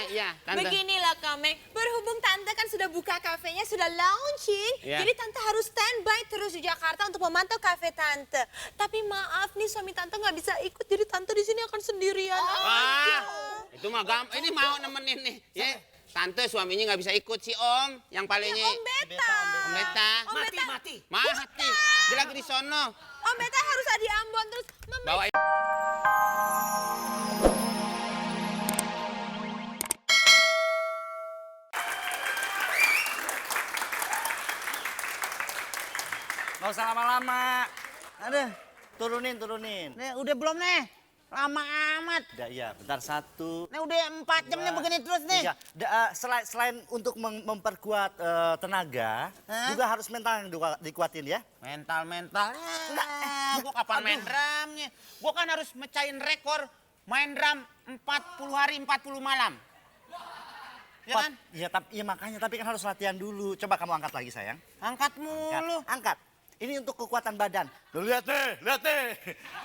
ya, Tante. Beginilah Komeng, berhubung Tante kan sudah buka kafenya, sudah launching, jadi Tante harus standby terus di Jakarta untuk memantau kafe Tante. Tapi maaf nih, suami Tante nggak bisa ikut, jadi Tante di sini akan sendirian aja. Itu mah gampang, ini mau nemenin nih. Ya. Tante suaminya nggak bisa ikut si Om, yang palingnya. Om Beta. Om Beta. Mati. Dia lagi di sono. Om Beta harus di Ambon terus. Bawa. Nggak usah lama-lama. Aduh, turunin. Nih, udah belum nih? Lama amat. Udah, iya, bentar satu. Nih udah 4 jam nih begini terus nih. Tiga. Selain untuk memperkuat tenaga, juga harus mental yang dikuatin ya. Mental. Gua kapan main drumnya? Gua kan harus mecahin rekor main drum 40 hari 40 malam. Ya kan? Iya, makanya tapi kan harus latihan dulu. Coba kamu angkat lagi sayang. Angkat mulu. Angkat. Ini untuk kekuatan badan. Loh, lihat deh.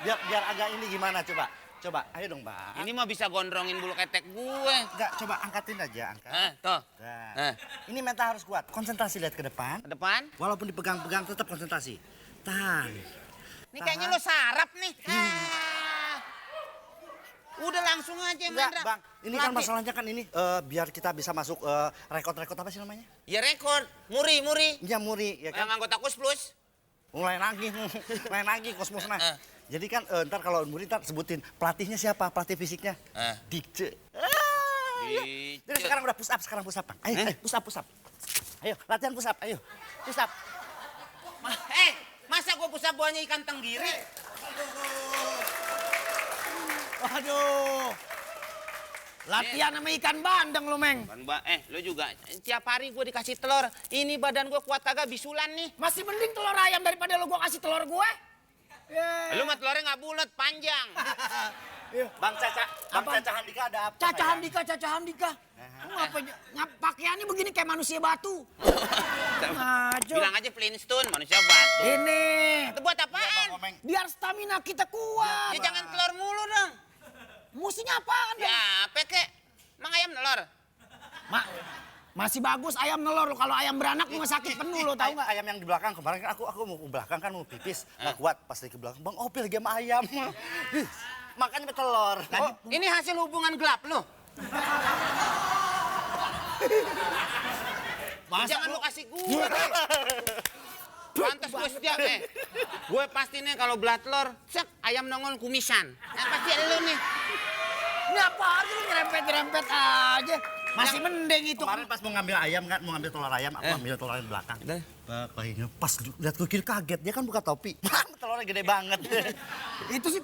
Biar agak ini gimana coba. Coba, ayo dong, Mbak. Ini mah bisa gondrongin bulu ketek gue. Enggak, coba angkatin aja, angkat. Tuh. Nah, ini mental harus kuat. Konsentrasi lihat ke depan. Ke depan. Walaupun dipegang-pegang tetap konsentrasi. Tahan. Ini kayaknya lo sarap nih. Udah langsung aja main Enggak, drum. Bang. Ini kan masalahnya kan ini biar kita bisa masuk rekod-rekod apa sih namanya? Ya rekor. Muri. Iya, muri ya kan. Yang anggota Kus+. Mulai lagi kosmos nah. Jadi kan ntar kalau muri ntar sebutin pelatihnya siapa, pelatih fisiknya. Dikce. Jadi sekarang udah push up, Bang. Ayo, push up. Ayo, latihan push up, ayo. Push up. Masa gua push up buahnya ikan tenggiri? Waduh. Latihan sama ikan bandeng lu, Meng. Lo juga tiap hari gue dikasih telur. Ini badan gue kuat kagak bisulan nih. Masih mending telur ayam daripada lu gua kasih telur gue. Lu mah telurnya nggak bulat, panjang. Bang Caca Handika ada apa? Caca Handika. Pakaiannya begini kayak manusia batu. Bilang aja Flintstone, manusia batu. Ini. Itu buat apaan? Biar stamina kita kuat. Ya jangan telur mulu dong. Mustinya apaan dong? Ya apa kek? Emang ayam telur? Masih bagus ayam nelor lo. Kalau ayam beranak lu sakit penuh lo, tahu nggak? Ayam yang di belakang kemarin kan aku mau ke belakang kan mau pipis nggak kuat pas di ke belakang Bang Opil lagi sama ayam. Makanya telur. Ini hasil hubungan gelap lo. Jangan lu kasih gue. Pantes gue setiap gue pasti nih kalau belah telur, cek ayam nongol kumisan. Pasti ada lu nih. Ini apaan sih nyerempet aja. Masih mending itu. Kemarin pas mau ngambil ayam kan, mau ngambil telur ayam, aku ambil telur ayam di belakang. Bayinya pas lihat gue kiri kaget, dia kan buka topi. Telurnya gede banget. Itu sih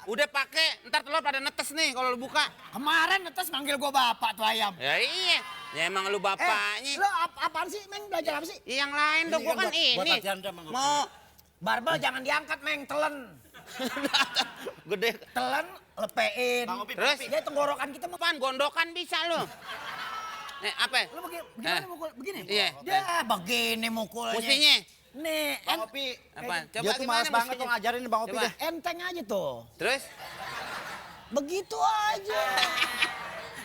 udah pakai, ntar telur pada netes nih kalau lu buka. Kemarin netes manggil gua bapak tuh ayam. Ya iya, ya emang lu bapaknya. Lo apaan sih, Meng? Belajar apa sih? Yang lain dong, gua kan ini. Mau barbel jangan diangkat, Meng, telen. Gede. Telen, lepein. Terus? Dia tenggorokan kita mau. Apaan, gondokan bisa lu. Apa? Lo bagaimana mukul? Begini? Iya. Dia begini mukulnya. Mestinya. Nih, Bang Opi. Apa? Dia tuh malas banget tuh ngajarin Bang Opi deh. enteng aja tuh. Terus? Begitu aja.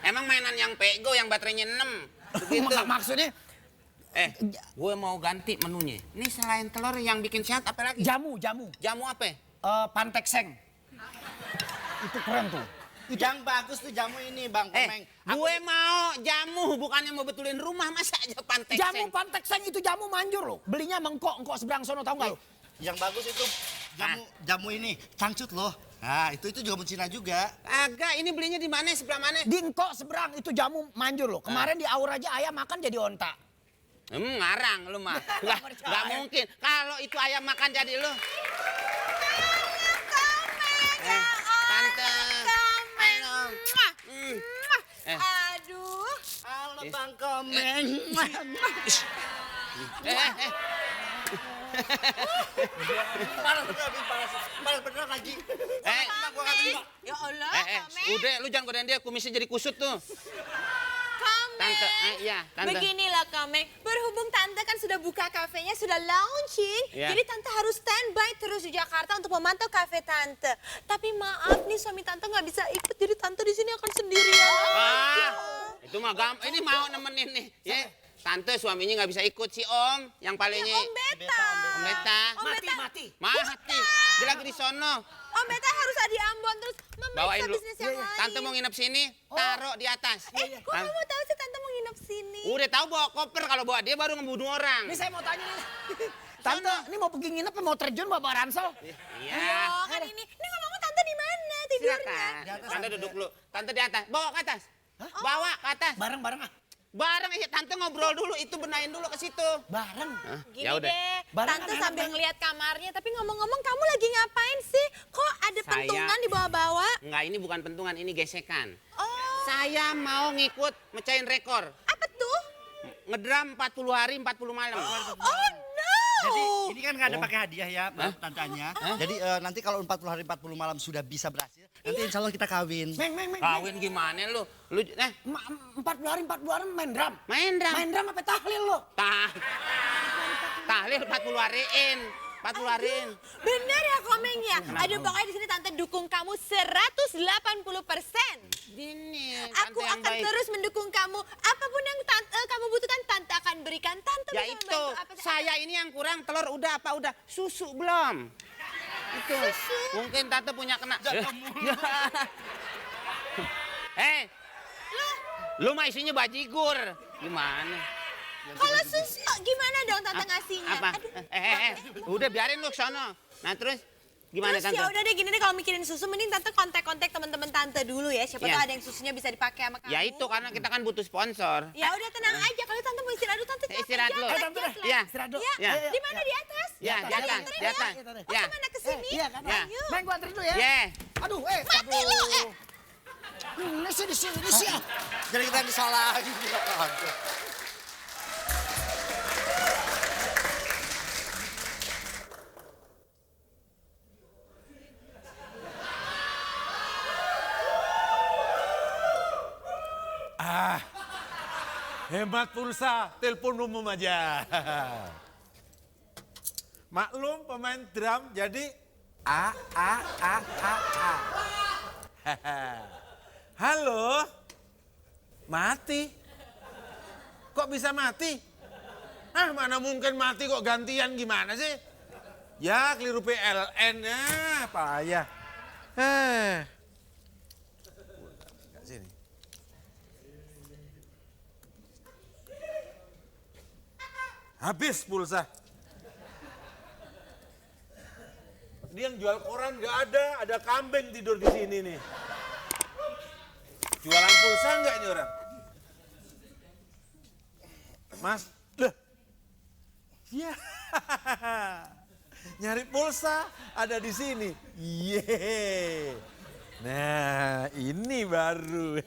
Emang mainan yang pego yang baterainya 6. Begitu. Maksudnya Gue mau ganti menunya. Ini selain telur yang bikin sehat apa lagi? jamu. Jamu apa? Pantekseng. Itu keren tuh. Yang bagus tuh jamu ini Bang Komeng. Gue mau jamu, bukannya mau betulin rumah, masa aja pantekseng. Jamu pantekseng itu jamu manjur loh. Belinya mengkok seberang sono, tahu nggak lo? Yang bagus itu jamu ini, cangcut loh. Nah, itu juga Cina juga. Agak, ini belinya di mana? Sebelah mana? Di engkok seberang itu jamu manjur loh. Kemarin di Aur aja ayam makan jadi onta. Ngarang lu mah. Nggak mungkin. Kalau itu ayam makan jadi lu. Tante. Aduh. Halo Bang Komeng. Panas bener lagi. Ya Allah, Komeng. Udah, lu jangan godain dia, kumisnya jadi kusut tuh. Komeng. Tante, iya, Tante. Beginilah Komeng, berhubung Tante kan sudah buka kafenya, sudah launching, Iya. jadi Tante harus standby terus di Jakarta untuk memantau kafe Tante. Tapi maaf nih, suami Tante nggak bisa ikut, jadi Tante di sini akan sendirian aja. Itu mah gampang. Ini mau nemenin nih. Ya, Tante suaminya nggak bisa ikut si Om. Yang palingnya. Om Beta. Om Beta. Om Beta. Mati. Dia lagi di sono. Om Beta harus ada di Ambon terus memeriksa Bawain dulu. bisnis yang lain. Tante mau nginep sini, taruh di atas. Kok kamu tahu sih Tante mau nginep sini? Udah tahu bawa koper, kalau bawa dia baru ngebunuh orang. Ini saya mau tanya nih. Tante, ini mau pergi nginep mau terjun bawa ransel? Iya. Oh, kan ini ngomong Tante di mana tidurnya? Silakan. Tante duduk dulu. Tante di atas. Bawa ke atas. Bawa ke atas. Bareng-bareng ah. Bareng ya, Tante ngobrol dulu, itu benahin dulu ke situ. Bareng. Gini Ya udah. deh, Barang Tante kan sambil enak, ngeliat kamarnya, tapi ngomong-ngomong kamu lagi ngapain sih? Kok ada Saya- pentungan di bawah-bawah? Enggak, ini bukan pentungan, ini gesekan. Oh, Saya mau ngikut mecahin rekor. apa tuh? Ngedram 40 hari, 40 malam. Oh no! Jadi ini kan nggak ada pakai hadiah ya, tantanya. Jadi nanti kalau 40 hari 40 malam sudah bisa berhasil, nanti insya Allah kita kawin. Meng. Kawin gimana lu? Lu 40 hari 40 hari main drum. main dram. Main drum apa tahlil lo? Tahlil 40 hariin. 40 hariin. Bener ya Komeng ya? Aduh pokoknya di sini Tante dukung kamu 180%. Gini, Aku Tante yang akan baik. terus mendukung kamu. Apapun yang kamu butuhkan, Tante akan berikan. Tante Ya bisa itu, membantu apa saja. saya ini yang kurang telur udah apa udah? Susu belum? Itu. Mungkin Tante punya kena. Lu mah isinya bajigur. Gimana? Kalau susu gimana dong Tante ngasihnya? Apa? Aduh. Udah biarin lu ke sono. Nah terus gimana Terus Tante? ya udah deh gini deh kalau mikirin susu mending Tante kontak-kontak teman-teman Tante dulu ya. Siapa Iya. tahu ada yang susunya bisa dipakai sama kamu. Ya itu karena kita kan butuh sponsor. Ya udah tenang aja kalau Tante mau istirahat dulu Tante capek. Istirahat dulu. Jet lag, Tante, jet lag. iya. Istirahat dulu. Ya. Ya. Di mana di atas? Ya, di Tante atas, anterin di ya. atas. Oh, Ya. kemana kesini? Iya kan? Ya. Ayo. Meng gua anterin dulu ya. Ye. Aduh, Mati lu, Ini sih. Jadi kita disalahin. Hemat pulsa, telepon umum aja. Maklum pemain drum jadi A. Halo, mati. Kok bisa mati? Mana mungkin mati kok gantian gimana sih? Ya keliru PLN ya, payah. Sini. Habis pulsa. Ini yang jual koran nggak ada kambing tidur di sini nih. Jualan pulsa nggak ini orang? Mas, loh. Ya, nyari pulsa ada di sini. Ye. Nah, ini baru.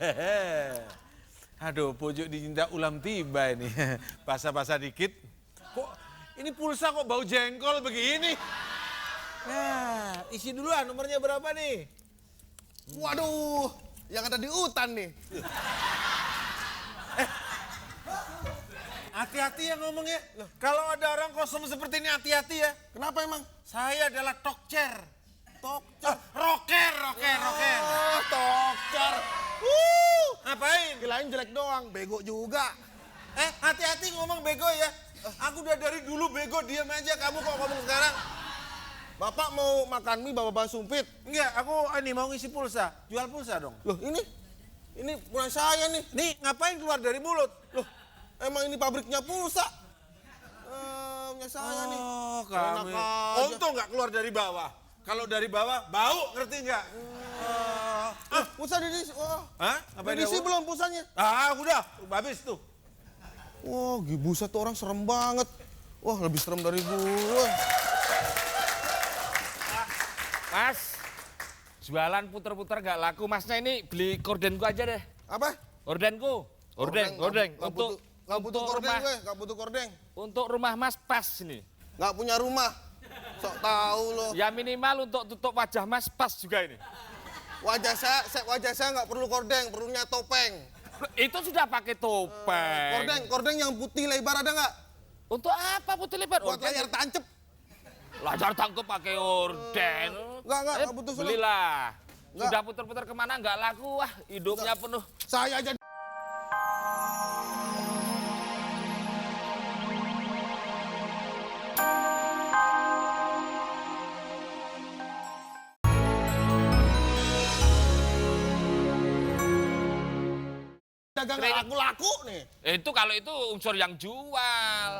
Aduh, pojok dicinta ulam tiba ini. Basah-basah dikit. Kok ini pulsa kok bau jengkol begini? Nah, isi duluan nomornya berapa nih? Waduh, yang ada di hutan nih. Hati-hati ya ngomongnya. Kalau ada orang kosong seperti ini hati-hati ya. Kenapa emang? Saya adalah tokcer. Tokcer. Rocker. Oh, tokcer. Ngapain? Kirain jelek doang, bego juga. Hati-hati ngomong bego ya. Aku udah dari dulu bego, diam aja. Kamu kok ngomong sekarang? Bapak mau makan mie bawa sumpit. Enggak, aku ini mau ngisi pulsa. Jual pulsa dong. Loh, ini punya saya nih. Nih, ngapain keluar dari mulut? Loh, emang ini pabriknya pulsa. Punya saya nih. Oh, Enak kamu. aja. Untung nggak keluar dari bawah. Kalau dari bawah, bau, ngerti nggak? Pulsa diisi. Oh. Hah? Apa Diisi belum pulsanya? Udah, habis tuh. Wah, buset tuh orang serem banget. Wah, lebih serem dari gue. Mas, jualan puter-puter gak laku. Masnya ini beli kordenku aja deh. Apa? Kordenku. Gordeng. Nggak butuh kordeng gue, nggak butuh kordeng. Untuk rumah Mas pas ini. Nggak punya rumah. Sok tahu lo. Ya minimal untuk tutup wajah Mas pas juga ini. Wajah saya nggak perlu kordeng, perlunya topeng. Itu sudah pakai topeng. Kordeng yang putih lebar ada nggak? Untuk apa putih lebar? Buat layar tancep. Lajar tangkep pakai orden. Nggak butuh sulam. Belilah. Nggak. Sudah putar-putar kemana nggak laku, wah hidupnya penuh. Saya aja. Dagang nggak laku-laku nih. Itu kalau itu unsur yang jual.